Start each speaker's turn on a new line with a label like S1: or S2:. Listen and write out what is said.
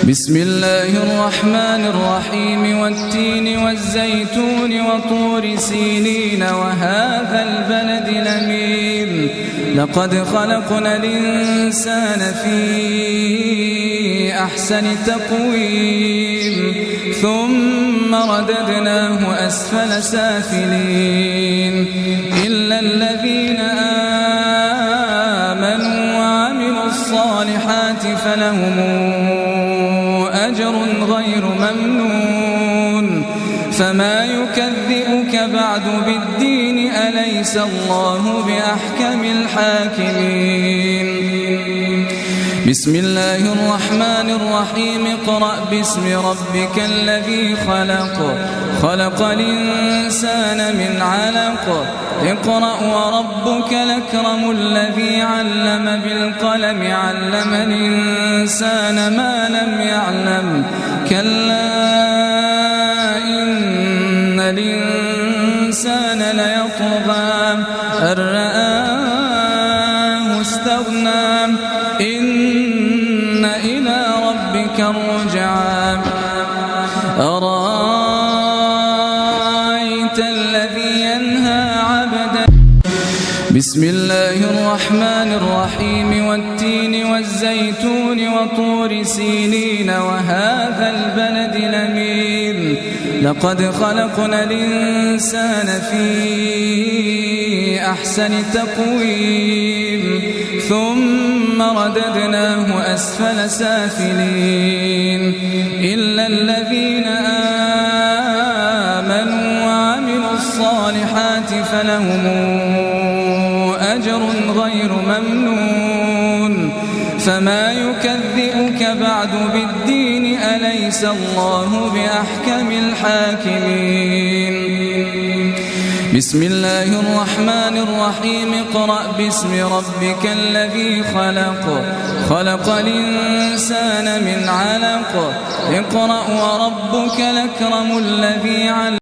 S1: بسم الله الرحمن الرحيم والتين والزيتون وطور سينين وهذا البلد الأمين لقد خلقنا الإنسان في أحسن تقويم ثم رددناه أسفل سافلين إلا الذين آمنوا وعملوا الصالحات فلهم أجر غير ممنون فما يكذبك بعد بالدين أليس الله بأحكم الحاكمين بسم الله الرحمن الرحيم اقرأ باسم ربك الذي خلق الإنسان من علق اقرأ وربك الأكرم الذي علم بالقلم علم الإنسان ما لم يعلم كلا إن الإنسان ليطغى أن رآه استغنى إن إلى ربك الرجعى أرأيت الذي ينهى عبدا بسم الله الرحمن الرحيم والتين والزيتون وطور سينين وهذا البلد الأمين لقد خلقنا الإنسان في أحسن تقويم ثم رددناه أسفل سافلين إلا الذين آمنوا وعملوا الصالحات فلهم أجر غير ممنون فما يكذبك بعد بالدين أليس الله بأحكم الحاكمين بسم الله الرحمن الرحيم اقرأ باسم ربك الذي خلق الإنسان من علق اقرأ وربك الأكرم الذي علم